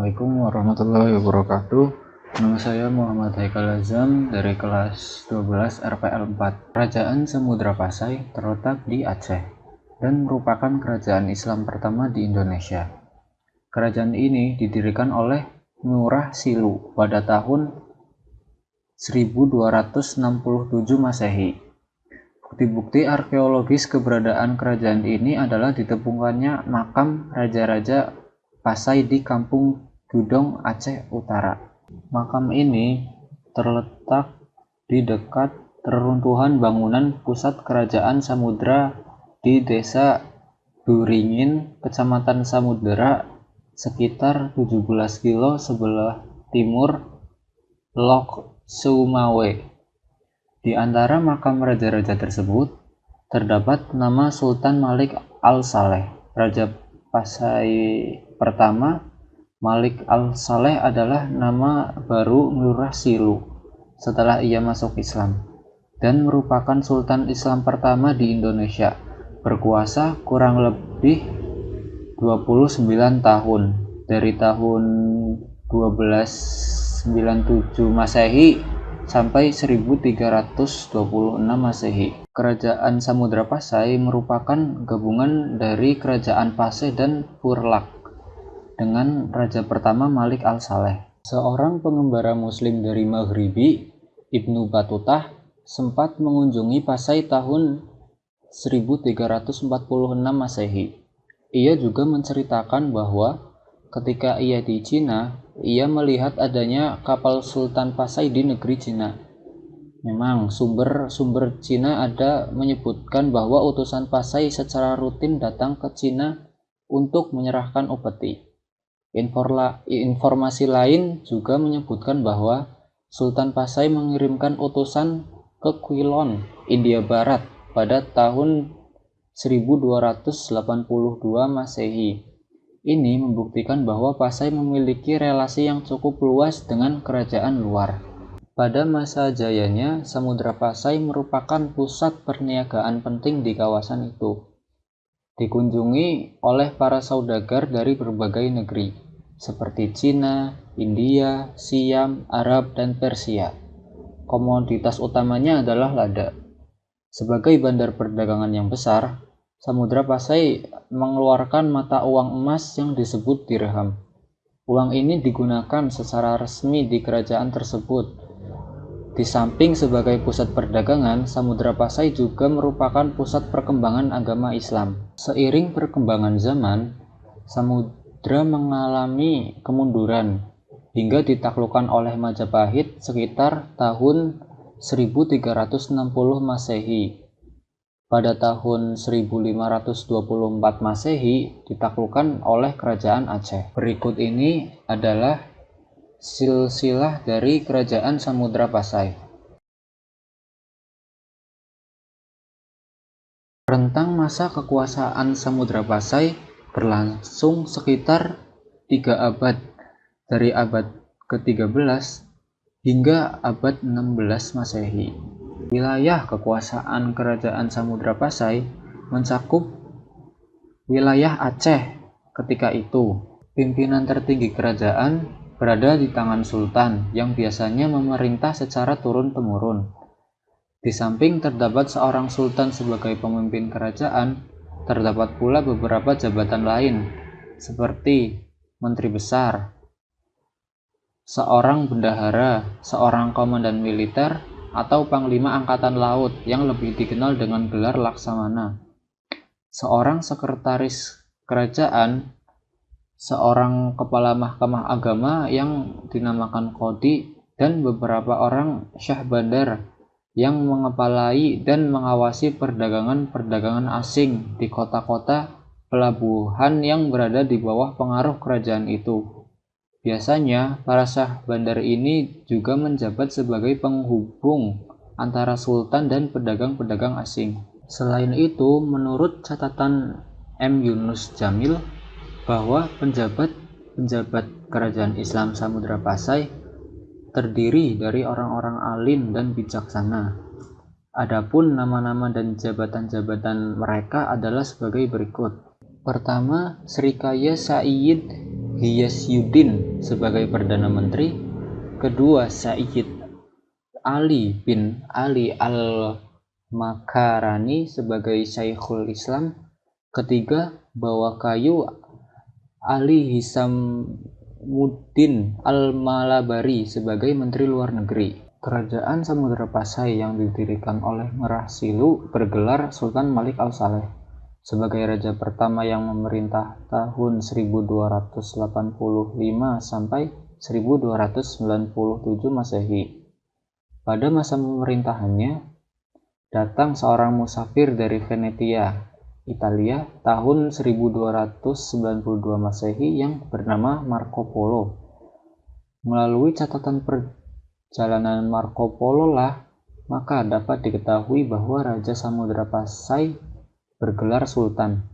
Assalamualaikum warahmatullahi wabarakatuh. Nama saya Muhammad Haikal Azam dari kelas 12 RPL 4. Kerajaan Samudra Pasai terletak di Aceh dan merupakan kerajaan Islam pertama di Indonesia. Kerajaan ini didirikan oleh Ngurah Silu pada tahun 1267 Masehi. Bukti-bukti arkeologis keberadaan kerajaan ini adalah ditemukannya makam raja-raja Pasai di Kampung Gudong, Aceh Utara. Makam ini terletak di dekat reruntuhan bangunan pusat kerajaan Samudra di Desa Duringin, Kecamatan Samudera, sekitar 17 kilo sebelah timur Lok Sumawe. Di antara makam raja-raja tersebut terdapat nama Sultan Malik Al-Saleh, Raja Pasai pertama. Malik Al-Saleh adalah nama baru Ngurah Silu setelah ia masuk Islam dan merupakan Sultan Islam pertama di Indonesia, berkuasa kurang lebih 29 tahun dari tahun 1297 Masehi sampai 1326 Masehi. Kerajaan Samudra Pasai merupakan gabungan dari Kerajaan Pasai dan Purlak dengan raja pertama Malik Al-Saleh. Seorang pengembara muslim dari Maghribi, Ibnu Batutah, sempat mengunjungi Pasai tahun 1346 Masehi. Ia juga menceritakan bahwa ketika ia di Cina, ia melihat adanya kapal Sultan Pasai di negeri Cina. Memang sumber-sumber Cina ada menyebutkan bahwa utusan Pasai secara rutin datang ke Cina untuk menyerahkan upeti. Informasi lain juga menyebutkan bahwa Sultan Pasai mengirimkan utusan ke Quilon, India Barat pada tahun 1282 Masehi. Ini membuktikan bahwa Pasai memiliki relasi yang cukup luas dengan kerajaan luar. Pada masa jayanya, Samudra Pasai merupakan pusat perniagaan penting di kawasan itu. Dikunjungi oleh para saudagar dari berbagai negeri seperti Cina, India, Siam, Arab, dan Persia. Komoditas utamanya adalah lada. Sebagai bandar perdagangan yang besar, Samudra Pasai mengeluarkan mata uang emas yang disebut dirham. Uang ini digunakan secara resmi di kerajaan tersebut. Di samping sebagai pusat perdagangan, Samudra Pasai juga merupakan pusat perkembangan agama Islam. Seiring perkembangan zaman, Samudra mengalami kemunduran hingga ditaklukkan oleh Majapahit sekitar tahun 1360 Masehi. Pada tahun 1524 Masehi ditaklukkan oleh Kerajaan Aceh. Berikut ini adalah silsilah dari Kerajaan Samudra Pasai. Rentang masa kekuasaan Samudra Pasai berlangsung sekitar 3 abad, dari abad ke-13 hingga abad 16 Masehi. Wilayah kekuasaan Kerajaan Samudra Pasai mencakup wilayah Aceh ketika itu. Pimpinan tertinggi kerajaan berada di tangan sultan yang biasanya memerintah secara turun-temurun. Di samping terdapat seorang sultan sebagai pemimpin kerajaan, terdapat pula beberapa jabatan lain seperti menteri besar, seorang bendahara, seorang komandan militer, atau panglima angkatan laut yang lebih dikenal dengan gelar Laksamana, seorang sekretaris kerajaan, seorang kepala mahkamah agama yang dinamakan Qodi, dan beberapa orang syah bandar yang mengepalai dan mengawasi perdagangan-perdagangan asing di kota-kota pelabuhan yang berada di bawah pengaruh kerajaan itu. Biasanya, para syah bandar ini juga menjabat sebagai penghubung antara sultan dan pedagang-pedagang asing. Selain itu, menurut catatan M. Yunus Jamil, bahwa penjabat kerajaan Islam Samudra Pasai terdiri dari orang-orang alim dan bijaksana. Adapun nama-nama dan jabatan-jabatan mereka adalah sebagai berikut. Pertama, Srikaya Sayyid Ghiyasyuddin sebagai Perdana Menteri, kedua Sayyid Ali bin Ali al-Makarani sebagai Syekhul Islam, ketiga Bawakayu Ali Hisamuddin al-Malabari sebagai Menteri Luar Negeri. Kerajaan Samudra Pasai yang didirikan oleh Merah Silu bergelar Sultan Malik Al-Saleh sebagai raja pertama yang memerintah tahun 1285 sampai 1297 Masehi. Pada masa pemerintahannya, datang seorang musafir dari Venetia, Italia, tahun 1292 Masehi yang bernama Marco Polo. Melalui catatan perjalanan Marco Polo lah, maka dapat diketahui bahwa Raja Samudra Pasai bergelar Sultan.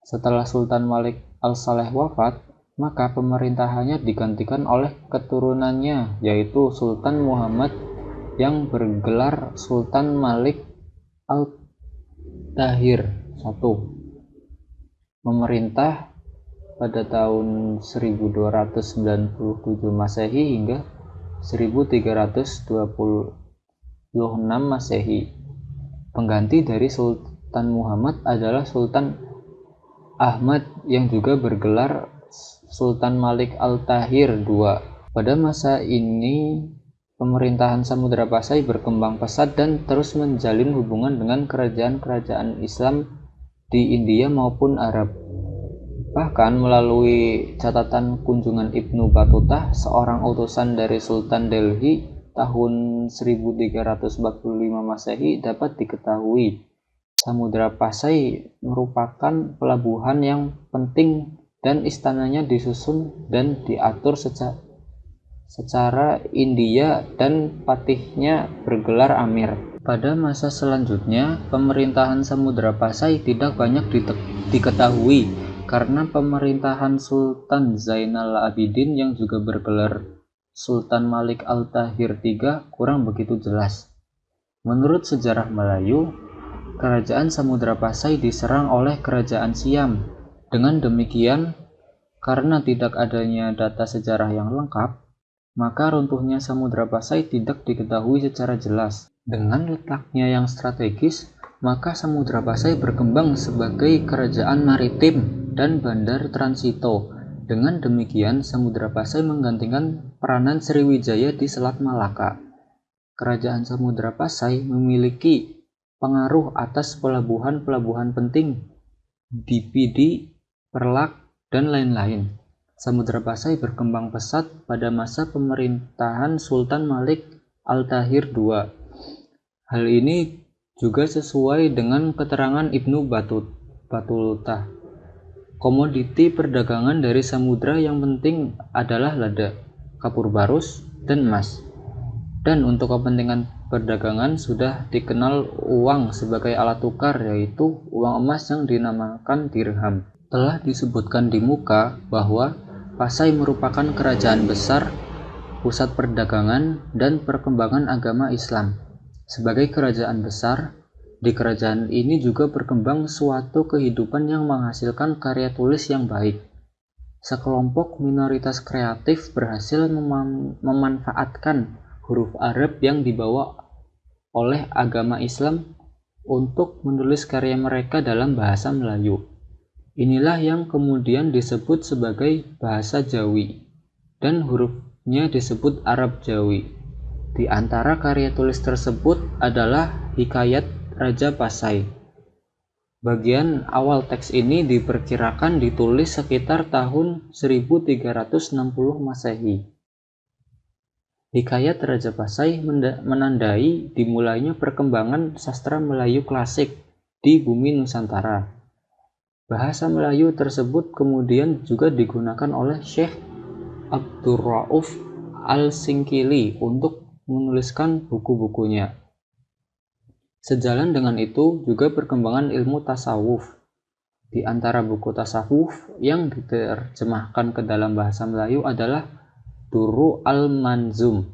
Setelah Sultan Malik Al-Saleh wafat, maka pemerintahannya digantikan oleh keturunannya, yaitu Sultan Muhammad yang bergelar Sultan Malik Al-Tahir I. Memerintah pada tahun 1297 Masehi hingga 1326 Masehi. Pengganti dari Sultan Muhammad adalah Sultan Ahmad yang juga bergelar Sultan Malik Al-Tahir II. Pada masa ini, pemerintahan Samudra Pasai berkembang pesat dan terus menjalin hubungan dengan kerajaan-kerajaan Islam di India maupun Arab. Bahkan melalui catatan kunjungan Ibnu Battuta, seorang utusan dari Sultan Delhi tahun 1345 Masehi, dapat diketahui Samudra Pasai merupakan pelabuhan yang penting dan istananya disusun dan diatur secara India dan patihnya bergelar Amir. Pada masa selanjutnya, pemerintahan Samudra Pasai tidak banyak diketahui karena pemerintahan Sultan Zainal Abidin yang juga bergelar Sultan Malik Al-Tahir III kurang begitu jelas. Menurut sejarah Melayu, kerajaan Samudra Pasai diserang oleh kerajaan Siam. Dengan demikian, karena tidak adanya data sejarah yang lengkap, maka runtuhnya Samudra Pasai tidak diketahui secara jelas. Dengan letaknya yang strategis, maka Samudra Pasai berkembang sebagai kerajaan maritim dan bandar transito. Dengan demikian, Samudra Pasai menggantikan peranan Sriwijaya di Selat Malaka. Kerajaan Samudra Pasai memiliki pengaruh atas pelabuhan-pelabuhan penting di Pidi, Perlak, dan lain-lain. Samudra Pasai berkembang pesat pada masa pemerintahan Sultan Malik Al-Tahir II. Hal ini juga sesuai dengan keterangan Ibnu Battuta. Komoditi perdagangan dari samudra yang penting adalah lada, kapur barus, dan emas. Dan untuk kepentingan perdagangan sudah dikenal uang sebagai alat tukar, yaitu uang emas yang dinamakan dirham. Telah disebutkan di muka bahwa Pasai merupakan kerajaan besar, pusat perdagangan dan perkembangan agama Islam. Sebagai kerajaan besar, di kerajaan ini juga berkembang suatu kehidupan yang menghasilkan karya tulis yang baik. Sekelompok minoritas kreatif berhasil memanfaatkan huruf Arab yang dibawa oleh agama Islam untuk menulis karya mereka dalam bahasa Melayu. Inilah yang kemudian disebut sebagai bahasa Jawi, dan hurufnya disebut Arab Jawi. Di antara karya tulis tersebut adalah Hikayat Raja Pasai. Bagian awal teks ini diperkirakan ditulis sekitar tahun 1360 Masehi. Hikayat Raja Pasai menandai dimulainya perkembangan sastra Melayu klasik di bumi Nusantara. Bahasa Melayu tersebut kemudian juga digunakan oleh Syekh Abdurrauf Al-Singkili untuk menuliskan buku-bukunya. Sejalan dengan itu juga perkembangan ilmu tasawuf. Di antara buku tasawuf yang diterjemahkan ke dalam bahasa Melayu adalah Durru Al-Manzum,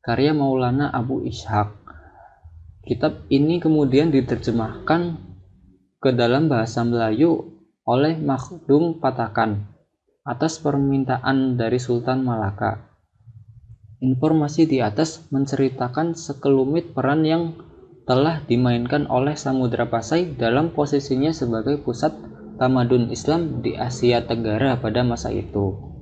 karya Maulana Abu Ishaq. Kitab ini kemudian diterjemahkan ke dalam bahasa Melayu oleh Makhdum Patakan. atas permintaan dari Sultan Malaka. Informasi di atas menceritakan sekelumit peran yang telah dimainkan oleh Samudra Pasai dalam posisinya sebagai pusat tamadun Islam di Asia Tenggara pada masa itu.